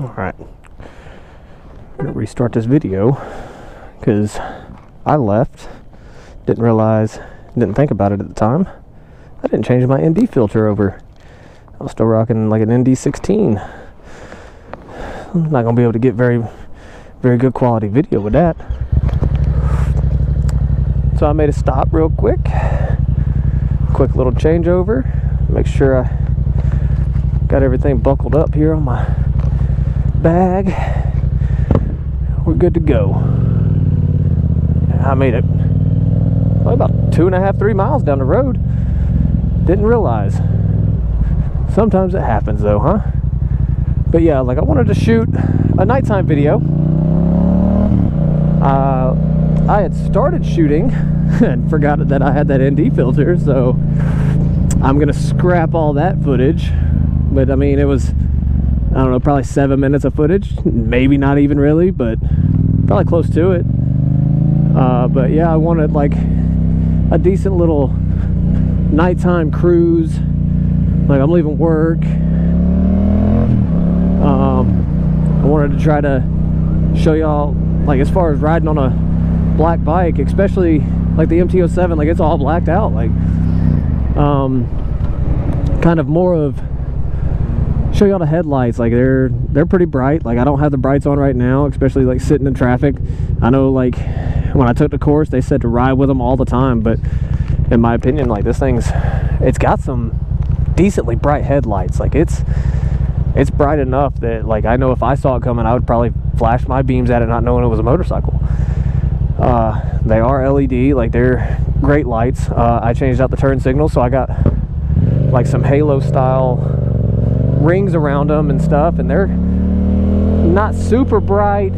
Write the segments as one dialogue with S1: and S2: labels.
S1: Alright, I'm gonna restart this video because I left, didn't realize, didn't think about it at the time. I didn't change my ND filter over. I was still rocking like an ND16. I'm not gonna be able to get very good quality video with that. So I made a stop real quick little changeover, make sure I got everything buckled up here on my bag. We're good to go. I made it probably about 2.5-3 miles down the road. Didn't realize. Sometimes it happens though, huh? But yeah, like I wanted to shoot a nighttime video. I had started shooting and forgot that I had that ND filter, so I'm gonna scrap all that footage. But I mean, it was, I don't know, probably 7 minutes of footage, maybe not even really, but probably close to it. But yeah, I wanted like a decent little nighttime cruise. Like I'm leaving work. I wanted to try to show y'all, like as far as riding on a black bike, especially like the MT07, like it's all blacked out, like kind of more of show y'all the headlights. Like they're pretty bright. Like I don't have the brights on right now, especially like sitting in traffic. I know like when I took the course they said to ride with them all the time, but in my opinion, like this it's got some decently bright headlights. Like it's bright enough that like I know if I saw it coming I would probably flash my beams at it not knowing it was a motorcycle. They are LED, like they're great lights. I changed out the turn signals, so I got like some halo style rings around them and stuff, and they're not super bright,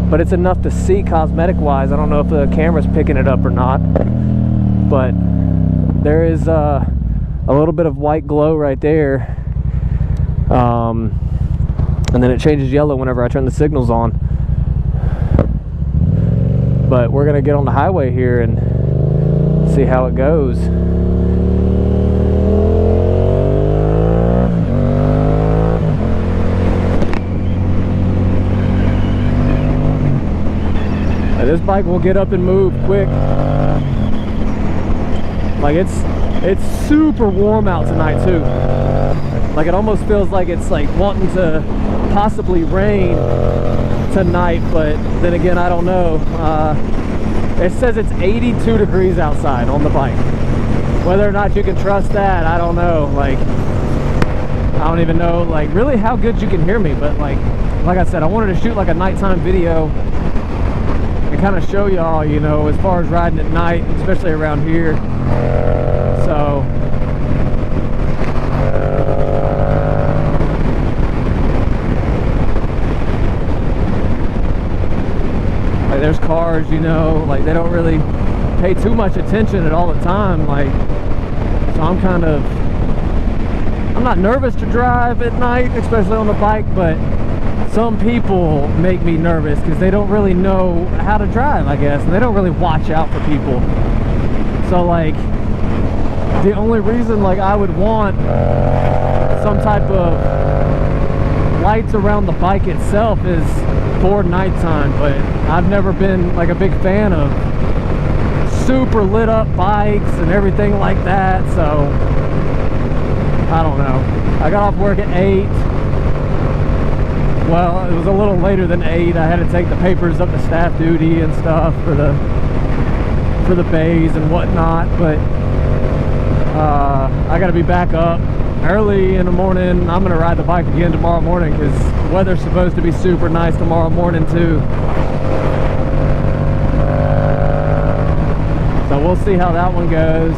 S1: but it's enough to see cosmetic wise. I don't know if the camera's picking it up or not, but there is a little bit of white glow right there, and then it changes yellow whenever I turn the signals on. But we're gonna get on the highway here and see how it goes. Now, this bike will get up and move quick. Like it's super warm out tonight too. Like it almost feels like it's like wanting to possibly rain tonight, but then again I don't know. It says it's 82 degrees outside on the bike. Whether or not you can trust that, I don't know. Like I don't even know like really how good you can hear me, but like I said, I wanted to shoot like a nighttime video and kind of show y'all, you know, as far as riding at night, especially around here. So like there's cars, you know, like they don't really pay too much attention at all the time, like, so I'm not nervous to drive at night, especially on the bike, but some people make me nervous because they don't really know how to drive, I guess, and they don't really watch out for people. So like the only reason like I would want some type of lights around the bike itself is for nighttime, but I've never been like a big fan of super lit up bikes and everything like that, so I don't know. I got off work at 8. Well, it was a little later than 8. I had to take the papers up to staff duty and stuff for the bays and whatnot, but I gotta be back up early in the morning. I'm gonna ride the bike again tomorrow morning because the weather's supposed to be super nice tomorrow morning too. So we'll see how that one goes.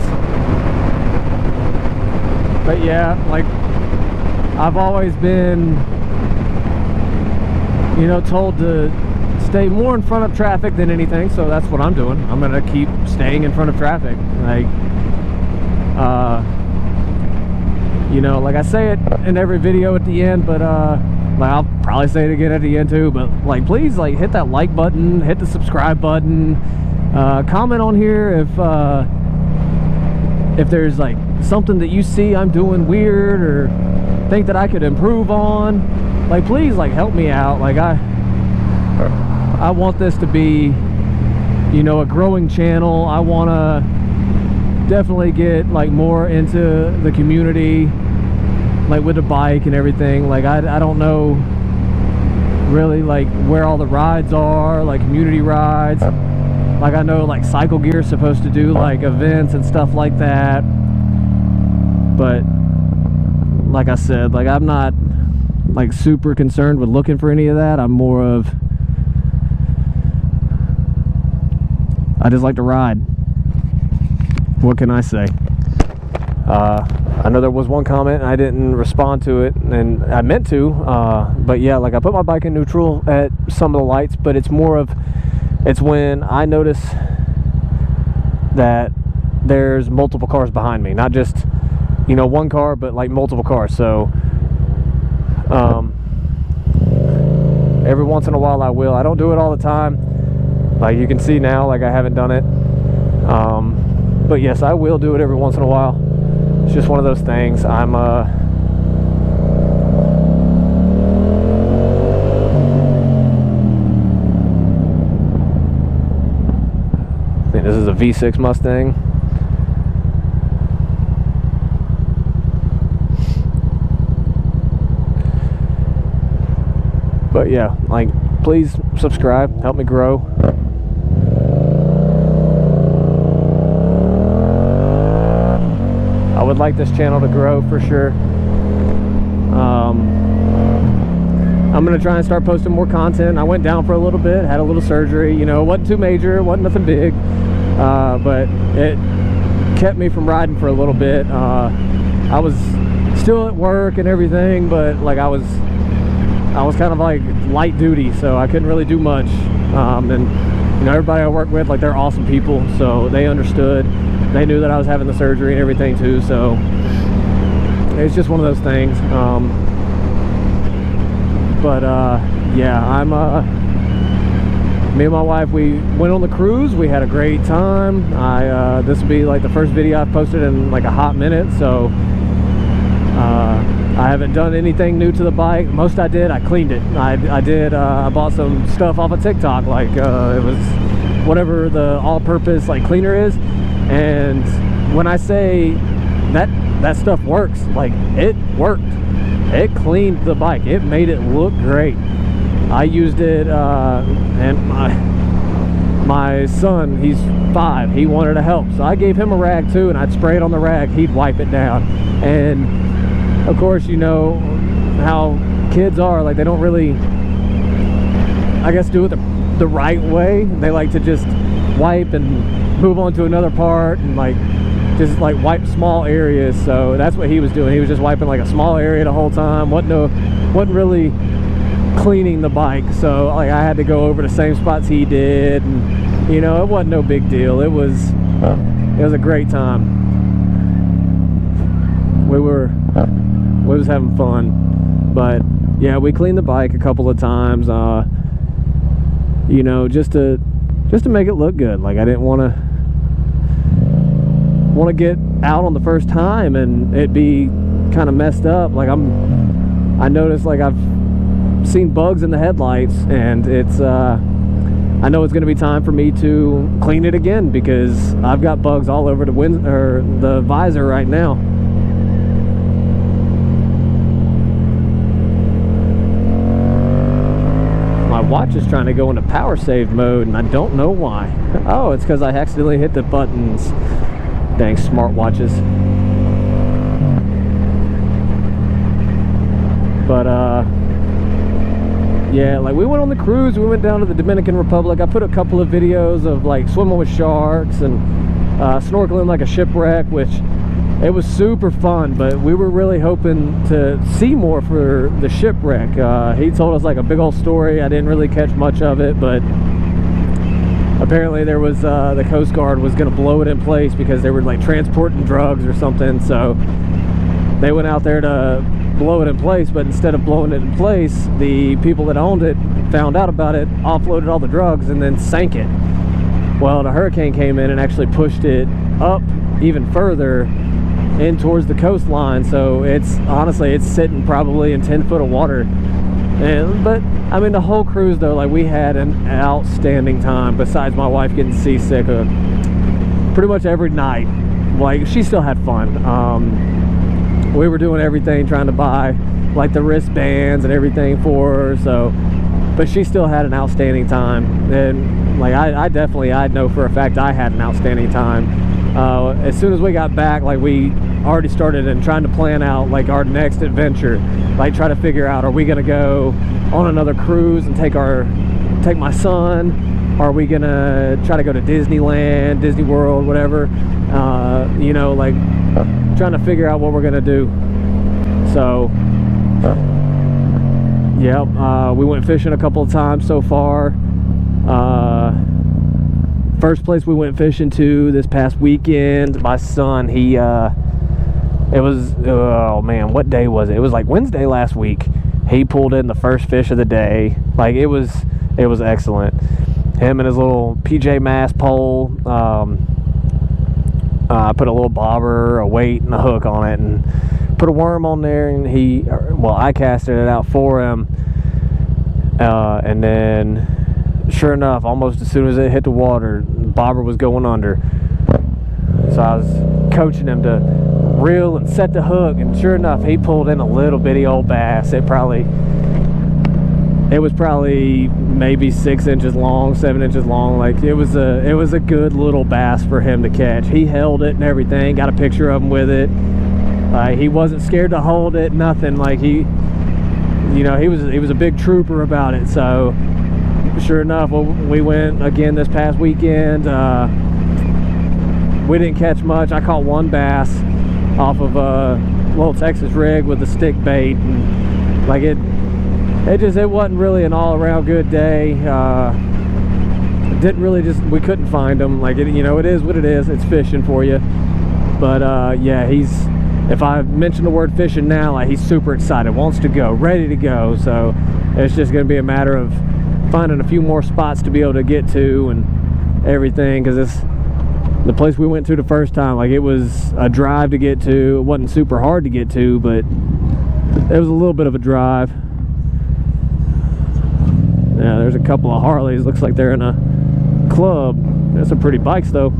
S1: But yeah, like I've always been, you know, told to stay more in front of traffic than anything, so that's what I'm doing. I'm gonna keep staying in front of traffic. Like you know, like I say it in every video at the end, but like I'll probably say it again at the end too, but like please like hit that like button, hit the subscribe button, comment on here if there's like something that you see I'm doing weird or think that I could improve on. like, please, like, help me out. Like, I want this to be, you know, a growing channel. I want to definitely get, like, more into the community, like, with the bike and everything. Like, I don't know really, like, where all the rides are, like, community rides. Like, I know, like, Cycle Gear is supposed to do, like, events and stuff like that. But, like I said, like, I'm not, like, super concerned with looking for any of that. I'm more of, I just like to ride. What can I say? I know there was one comment and I didn't respond to it, and I meant to, but yeah, like, I put my bike in neutral at some of the lights, but it's more of, it's when I notice that there's multiple cars behind me, not just, you know, one car, but like multiple cars. So every once in a while I will. I don't do it all the time. Like, you can see now, like, I haven't done it. But yes, I will do it every once in a while. It's just one of those things. I'm I think this is a V6 Mustang. But yeah, like, please subscribe, help me grow. I would like this channel to grow for sure. I'm gonna try and start posting more content. I went down for a little bit, had a little surgery, you know, it wasn't too major, it wasn't nothing big, but it kept me from riding for a little bit. I was still at work and everything, but like, I was kind of like light duty, so I couldn't really do much. And you know, everybody I work with, like, they're awesome people, so they understood. They knew that I was having the surgery and everything too, so it's just one of those things. Yeah, me and my wife, we went on the cruise. We had a great time. This will be like the first video I've posted in like a hot minute, so I haven't done anything new to the bike. Most I did, I cleaned it. I bought some stuff off of TikTok, like it was whatever the all-purpose like cleaner is, and when I say that stuff works, like, it worked. It cleaned the bike. It made it look great. I used it, and my son, he's 5, he wanted to help, so I gave him a rag too, and I'd spray it on the rag, he'd wipe it down. And of course, you know how kids are, like, they don't really, I guess, do it the right way. They like to just wipe and move on to another part, and like, just like wipe small areas. So that's what he was doing. He was just wiping like a small area the whole time. Wasn't really cleaning the bike. So like, I had to go over the same spots he did, and you know, it wasn't no big deal. It was a great time. We was having fun. But yeah, we cleaned the bike a couple of times, you know, just to make it look good. Like, I didn't want to get out on the first time and it be kind of messed up. Like, I noticed, like, I've seen bugs in the headlights, and it's I know it's going to be time for me to clean it again, because I've got bugs all over the visor right now. My watch is trying to go into power save mode, and I don't know why. Oh, it's because I accidentally hit the buttons. Dang smartwatches. But yeah, like, we went on the cruise. We went down to the Dominican Republic. I put a couple of videos of like swimming with sharks and snorkeling like a shipwreck, which it was super fun. But we were really hoping to see more for the shipwreck. He told us like a big old story. I didn't really catch much of it, but apparently there was the Coast Guard was going to blow it in place because they were like transporting drugs or something. So they went out there to blow it in place, but instead of blowing it in place, the people that owned it found out about it, offloaded all the drugs, and then sank it. Well, the hurricane came in and actually pushed it up even further in towards the coastline. So it's honestly, it's sitting probably in 10 foot of water But I mean, the whole cruise though, like we had an outstanding time. Besides my wife getting seasick, pretty much every night, like she still had fun. We were doing everything, trying to buy like the wristbands and everything for her. So, but she still had an outstanding time, and like I know for a fact I had an outstanding time. As soon as we got back, like we already started and trying to plan out like our next adventure, like try to figure out, are we gonna go on another cruise and take my son? Are we gonna try to go to Disneyland, Disney World, whatever? You know, like trying to figure out what we're gonna do. So yeah, we went fishing a couple of times so far. First place we went fishing to this past weekend, my son, he it was, oh man, what day was it? It was like Wednesday last week. He pulled in the first fish of the day. Like it was excellent. Him and his little PJ Mass pole. I put a little bobber, a weight, and a hook on it, and put a worm on there, and I casted it out for him. And then, sure enough, almost as soon as it hit the water, the bobber was going under. So I was coaching him to reel and set the hook, and sure enough, he pulled in a little bitty old bass. It was probably maybe 6 inches long, 7 inches long. Like it was a good little bass for him to catch. He held it and everything. Got a picture of him with it. He wasn't scared to hold it, nothing. Like he was a big trooper about it. So sure enough, we went again this past weekend. We didn't catch much. I caught one bass off of a little Texas rig with a stick bait, and like it wasn't really an all-around good day. We couldn't find them. Like it is what it is. It's fishing for you. But yeah, if I mention the word fishing now, like he's super excited, wants to go, ready to go. So it's just going to be a matter of finding a few more spots to be able to get to and everything, because the place we went to the first time, like it was a drive to get to. It wasn't super hard to get to, but it was a little bit of a drive. Yeah, there's a couple of Harleys. Looks like they're in a club. That's some pretty bikes though.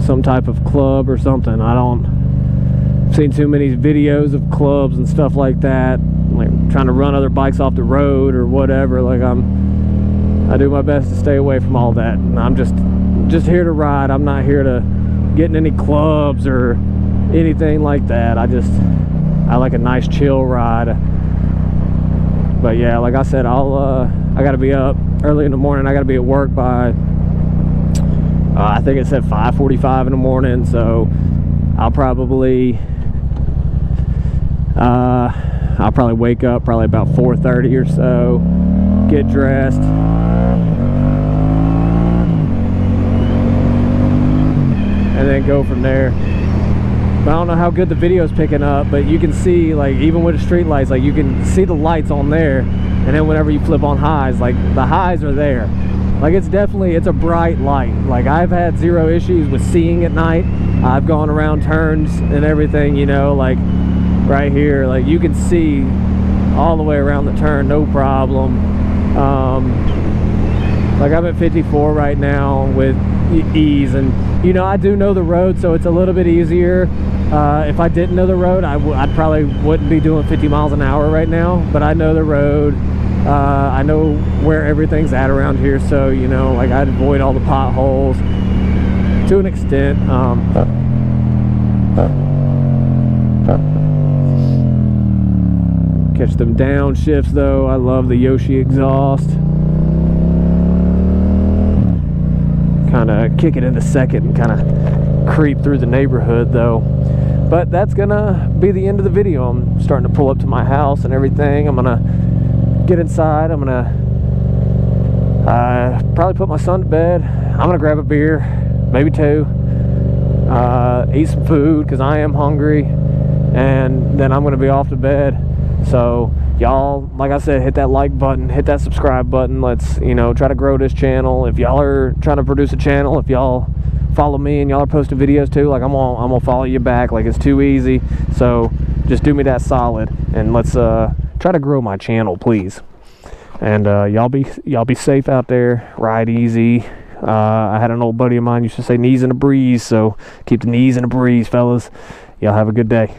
S1: Some type of club or something. I've seen too many videos of clubs and stuff like that, like trying to run other bikes off the road or whatever. Like I do my best to stay away from all that, and I'm just here to ride. I'm not here to get in any clubs or anything like that. I like a nice chill ride. But yeah, like I said, I gotta be up early in the morning. I gotta be at work by I think it said 5:45 in the morning, so I'll probably wake up probably about 4:30 or so, get dressed, and then go from there. But I don't know how good the video's picking up, but you can see, like, even with the street lights, like you can see the lights on there, and then whenever you flip on highs, like the highs are there. Like it's a bright light. Like I've had zero issues with seeing at night. I've gone around turns and everything, like right here, like you can see all the way around the turn, no problem. Like I'm at 54 right now with ease, and I do know the road, so it's a little bit easier. If I didn't know the road, I probably wouldn't be doing 50 miles an hour right now, but I know the road. I know where everything's at around here, so like I'd avoid all the potholes to an extent. Catch them downshifts though. I love the Yoshi exhaust. Kind of kick it into second and kind of creep through the neighborhood though. But that's gonna be the end of the video. I'm starting to pull up to my house and everything. I'm gonna get inside. I'm gonna probably put my son to bed. I'm gonna grab a beer, maybe two, eat some food because I am hungry, and then I'm gonna be off to bed. So y'all, like I said, hit that like button, hit that subscribe button. Let's try to grow this channel. If y'all are trying to produce a channel, if y'all follow me and y'all are posting videos too, like I'm gonna follow you back. Like, it's too easy. So just do me that solid, and let's try to grow my channel, please. And y'all be safe out there. Ride easy. I had an old buddy of mine used to say knees in a breeze, so keep the knees in a breeze, fellas. Y'all have a good day.